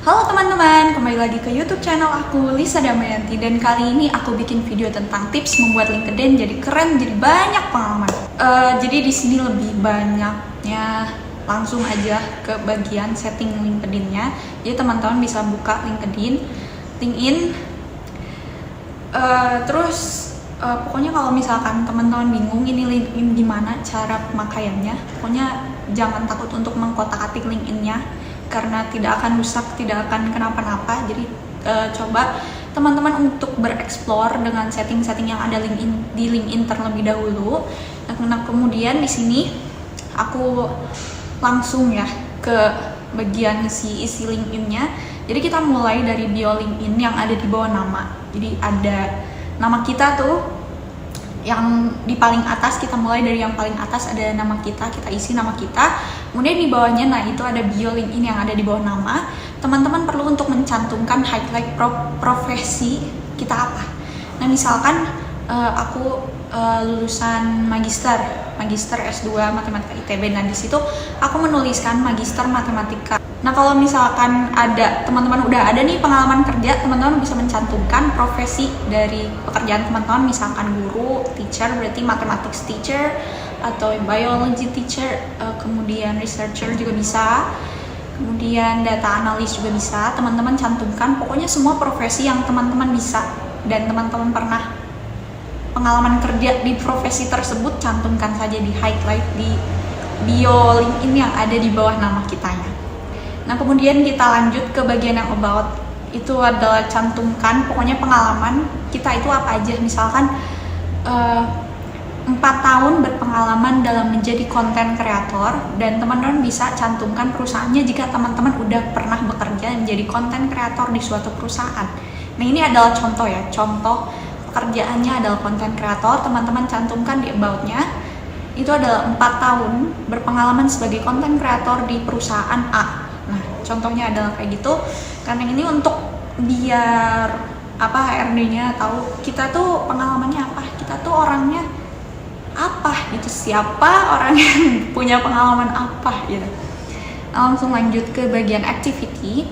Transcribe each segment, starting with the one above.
Halo teman-teman, kembali lagi ke YouTube channel aku, Lisa Damayanti. Dan kali ini aku bikin video tentang tips membuat LinkedIn jadi keren, jadi banyak pengalaman. Jadi di sini lebih banyaknya langsung aja ke bagian setting LinkedIn-nya. Jadi teman-teman bisa buka LinkedIn. Pokoknya kalau misalkan teman-teman bingung ini LinkedIn gimana cara pemakaiannya, pokoknya jangan takut untuk mengkotak-atik LinkedIn-nya karena tidak akan rusak, tidak akan kenapa-napa. Jadi coba teman-teman untuk bereksplor dengan setting-setting yang ada di LinkedIn terlebih dahulu. Nah, kemudian di sini aku langsung ya ke bagian isi LinkedIn-nya. Jadi kita mulai dari bio LinkedIn yang ada di bawah nama. Jadi ada nama kita tuh yang di paling atas, kita mulai dari yang paling atas ada nama kita isi nama kita. Kemudian di bawahnya, nah itu ada bio LinkedIn yang ada di bawah nama. Teman-teman perlu untuk mencantumkan highlight profesi kita apa. Nah misalkan aku lulusan magister S2 Matematika ITB. Nah di situ aku menuliskan magister matematika. Nah kalau misalkan ada teman-teman udah ada nih pengalaman kerja, teman-teman bisa mencantumkan profesi dari pekerjaan teman-teman, misalkan guru, teacher berarti mathematics teacher atau biology teacher, kemudian researcher juga bisa, kemudian data analis juga bisa. Teman-teman cantumkan pokoknya semua profesi yang teman-teman bisa dan teman-teman pernah pengalaman kerja di profesi tersebut, cantumkan saja di highlight di bio LinkedIn yang ada di bawah nama kitanya. Nah kemudian kita lanjut ke bagian yang about. Itu adalah cantumkan pokoknya pengalaman kita itu apa aja. Misalkan 4 tahun berpengalaman dalam menjadi konten kreator, dan teman-teman bisa cantumkan perusahaannya jika teman-teman udah pernah bekerja menjadi konten kreator di suatu perusahaan. Nah ini adalah contoh ya, contoh pekerjaannya adalah konten kreator. Teman-teman cantumkan di about-nya itu adalah 4 tahun berpengalaman sebagai konten kreator di perusahaan A. Nah, contohnya adalah kayak gitu. Karena ini untuk biar HRD-nya tahu kita tuh pengalamannya apa, kita tuh orangnya apa gitu, siapa orang yang punya pengalaman apa gitu. Nah, langsung lanjut ke bagian activity.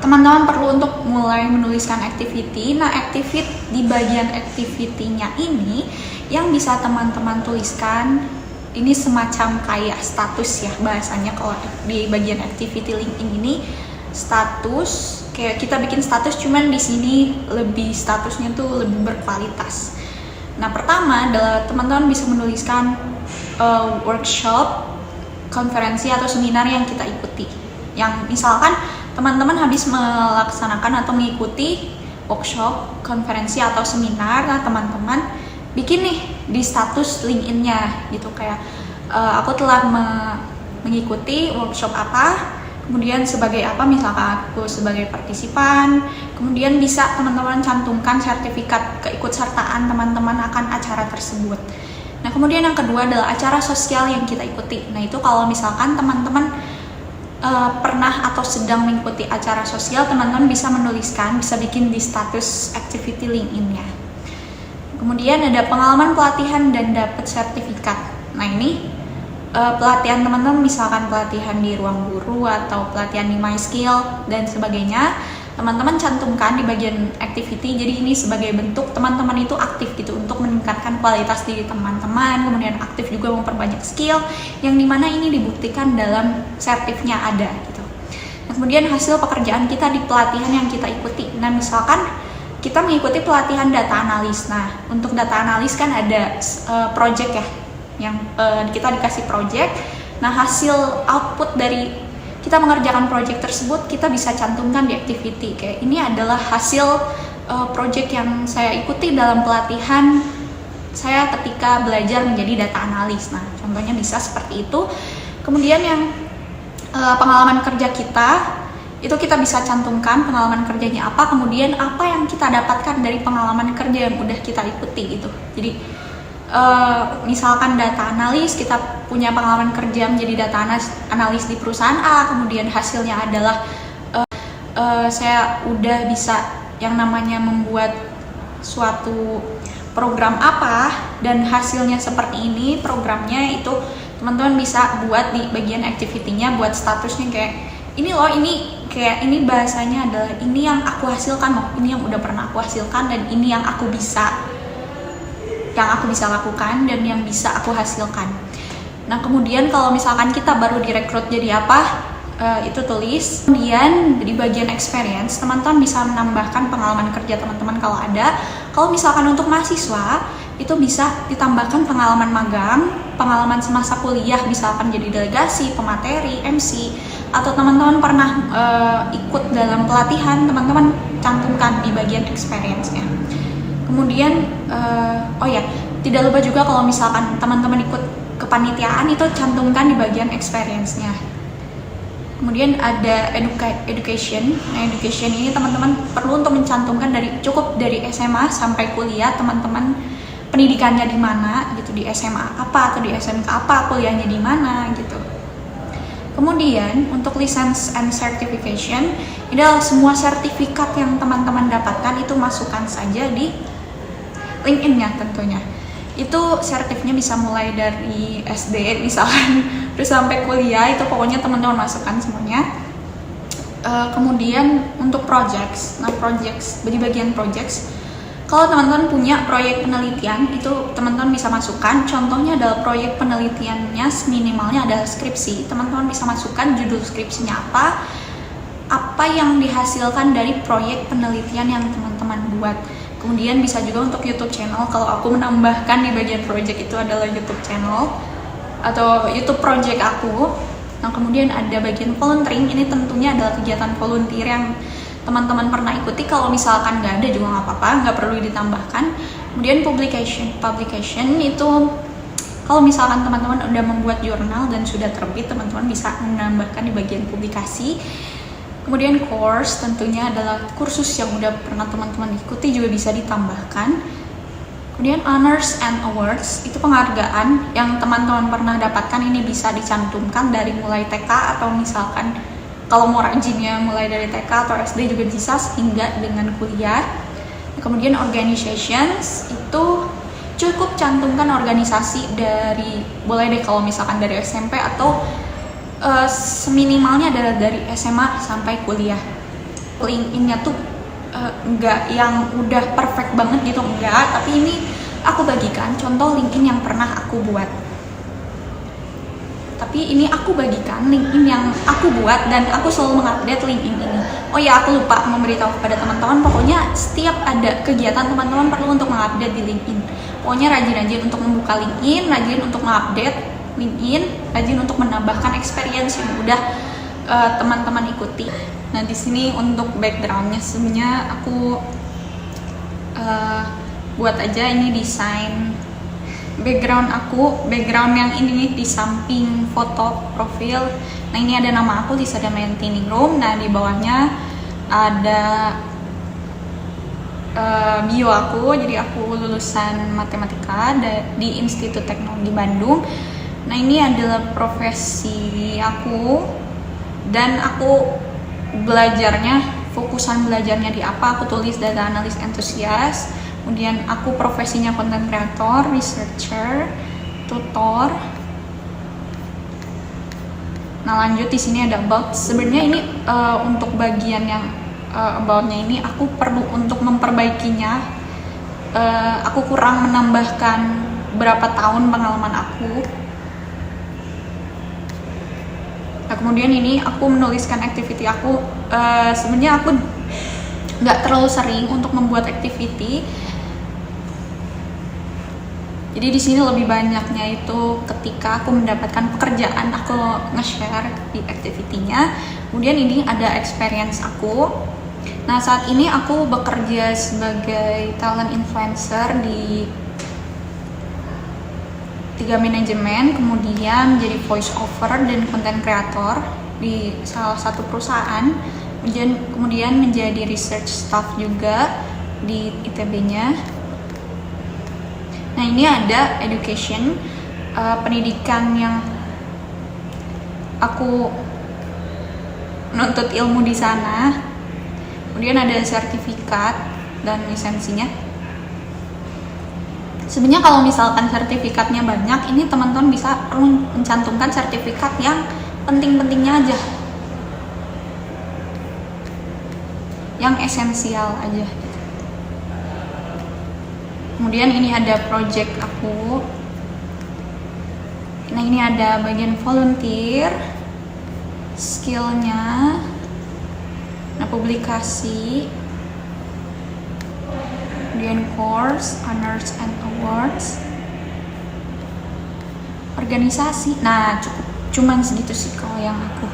Teman-teman perlu untuk mulai menuliskan activity. Nah, activity di bagian activity-nya ini yang bisa teman-teman tuliskan ini semacam kayak status ya bahasanya. Kalau di bagian activity LinkedIn ini status, kayak kita bikin status, cuman di sini lebih statusnya tuh lebih berkualitas. Nah pertama adalah teman-teman bisa menuliskan workshop, konferensi atau seminar yang kita ikuti. Yang misalkan teman-teman habis melaksanakan atau mengikuti workshop, konferensi atau seminar, nah teman-teman bikin nih di status LinkedIn-nya gitu, kayak aku telah mengikuti workshop apa, kemudian sebagai apa, misalkan aku sebagai partisipan. Kemudian bisa teman-teman cantumkan sertifikat keikutsertaan teman-teman akan acara tersebut. Nah kemudian yang kedua adalah acara sosial yang kita ikuti. Nah itu kalau misalkan teman-teman pernah atau sedang mengikuti acara sosial, teman-teman bisa menuliskan, bisa bikin di status activity LinkedIn-nya. Kemudian ada pengalaman pelatihan dan dapat sertifikat. Nah ini pelatihan teman-teman, misalkan pelatihan di ruang guru atau pelatihan di MySkill dan sebagainya, teman-teman cantumkan di bagian activity. Jadi ini sebagai bentuk teman-teman itu aktif gitu untuk meningkatkan kualitas diri teman-teman, kemudian aktif juga memperbanyak skill yang dimana ini dibuktikan dalam sertifnya ada gitu. Nah, kemudian hasil pekerjaan kita di pelatihan yang kita ikuti. Nah misalkan kita mengikuti pelatihan data analis. Nah, untuk data analis kan ada project ya, yang kita dikasih project. Nah, hasil output dari kita mengerjakan project tersebut kita bisa cantumkan di activity. Kayak ini adalah hasil project yang saya ikuti dalam pelatihan saya ketika belajar menjadi data analis. Nah, contohnya bisa seperti itu. Kemudian yang pengalaman kerja kita itu kita bisa cantumkan pengalaman kerjanya apa, kemudian apa yang kita dapatkan dari pengalaman kerja yang udah kita ikuti gitu. Jadi misalkan data analis, kita punya pengalaman kerja menjadi data analis di perusahaan A, kemudian hasilnya adalah saya udah bisa yang namanya membuat suatu program apa dan hasilnya seperti ini programnya. Itu teman-teman bisa buat di bagian activity-nya, buat statusnya kayak ini loh, ini kayak ini bahasanya adalah ini yang aku hasilkan loh, ini yang udah pernah aku hasilkan, dan ini yang aku bisa lakukan dan yang bisa aku hasilkan. Nah kemudian kalau misalkan kita baru direkrut jadi apa, itu tulis. Kemudian di bagian experience, teman-teman bisa menambahkan pengalaman kerja teman-teman kalau ada. Kalau misalkan untuk mahasiswa, itu bisa ditambahkan pengalaman magang, pengalaman semasa kuliah, misalkan jadi delegasi, pemateri, MC, atau teman-teman pernah ikut dalam pelatihan, teman-teman cantumkan di bagian experience-nya. Kemudian, tidak lupa juga kalau misalkan teman-teman ikut kepanitiaan, itu cantumkan di bagian experience-nya. Kemudian ada education. Nah, education ini teman-teman perlu untuk mencantumkan cukup dari SMA sampai kuliah, teman-teman pendidikannya di mana gitu, di SMA apa atau di SMK apa, kuliahnya di mana gitu. Kemudian untuk license and certification, ini adalah semua sertifikat yang teman-teman dapatkan itu masukkan saja di LinkedIn-nya tentunya. Itu sertifnya bisa mulai dari SD misalkan terus sampai kuliah, itu pokoknya teman-teman masukkan semuanya. Kemudian untuk projects, di bagian projects, kalau teman-teman punya proyek penelitian, itu teman-teman bisa masukkan. Contohnya adalah proyek penelitiannya minimalnya adalah skripsi. Teman-teman bisa masukkan judul skripsinya apa yang dihasilkan dari proyek penelitian yang teman-teman buat. Kemudian bisa juga untuk YouTube channel. Kalau aku menambahkan di bagian project itu adalah YouTube channel atau YouTube project aku. Nah kemudian ada bagian volunteering. Ini tentunya adalah kegiatan volunteer yang teman-teman pernah ikuti. Kalau misalkan nggak ada juga nggak apa-apa, nggak perlu ditambahkan. Kemudian publication itu kalau misalkan teman-teman udah membuat jurnal dan sudah terbit, teman-teman bisa menambahkan di bagian publikasi. Kemudian course tentunya adalah kursus yang udah pernah teman-teman ikuti juga bisa ditambahkan. Kemudian honors and awards, itu penghargaan yang teman-teman pernah dapatkan, ini bisa dicantumkan dari mulai TK atau misalkan kalau mau rajinnya mulai dari TK atau SD juga bisa hingga dengan kuliah. Kemudian organizations, itu cukup cantumkan organisasi dari, boleh deh kalau misalkan dari SMP atau seminimalnya adalah dari SMA sampai kuliah. LinkedIn-nya tuh enggak yang udah perfect banget gitu, enggak, tapi ini aku bagikan contoh LinkedIn yang pernah aku buat. Tapi ini aku bagikan LinkedIn yang aku buat dan aku selalu mengupdate LinkedIn ini. Oh ya, aku lupa memberitahu kepada teman-teman, pokoknya setiap ada kegiatan teman-teman perlu untuk mengupdate di LinkedIn. Pokoknya rajin-rajin untuk membuka LinkedIn, rajin untuk mengupdate LinkedIn, rajin untuk menambahkan experience yang udah teman-teman ikuti. Nah di sini untuk backgroundnya sebenarnya aku buat aja ini desain background background yang ini di samping foto profil. Nah ini ada nama aku, Lisa Damayanti Ningrum. Nah di bawahnya ada bio aku, jadi aku lulusan matematika di Institut Teknologi Bandung. Nah ini adalah profesi aku dan aku fokusan belajarnya di apa, aku tulis data analis entusias. Kemudian aku profesinya content creator, researcher, tutor. Nah lanjut di sini ada about. Sebenarnya ini untuk bagian yang about-nya ini aku perlu untuk memperbaikinya. Aku kurang menambahkan berapa tahun pengalaman aku. Nah kemudian ini aku menuliskan activity aku. Sebenarnya aku nggak terlalu sering untuk membuat activity. Jadi di sini lebih banyaknya itu ketika aku mendapatkan pekerjaan, aku nge-share di activity-nya. Kemudian ini ada experience aku. Nah saat ini aku bekerja sebagai talent influencer di 3 manajemen, kemudian menjadi voice over dan content creator di salah satu perusahaan. Kemudian menjadi research staff juga di ITB-nya. Nah ini ada education, pendidikan yang aku menuntut ilmu di sana. Kemudian ada sertifikat dan lisensinya. Sebenarnya kalau misalkan sertifikatnya banyak, ini teman-teman bisa mencantumkan sertifikat yang penting-pentingnya aja. yang esensial aja. Kemudian ini ada project aku. Nah ini ada bagian volunteer, skillnya, nah publikasi, kemudian course, honors and awards, organisasi. Nah cuman segitu sih kalau yang aku.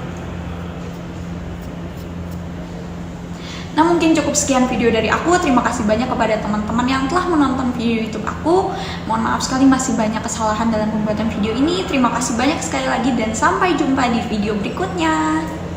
Nah mungkin cukup sekian video dari aku. Terima kasih banyak kepada teman-teman yang telah menonton video YouTube aku. Mohon maaf sekali masih banyak kesalahan dalam pembuatan video ini. Terima kasih banyak sekali lagi dan sampai jumpa di video berikutnya.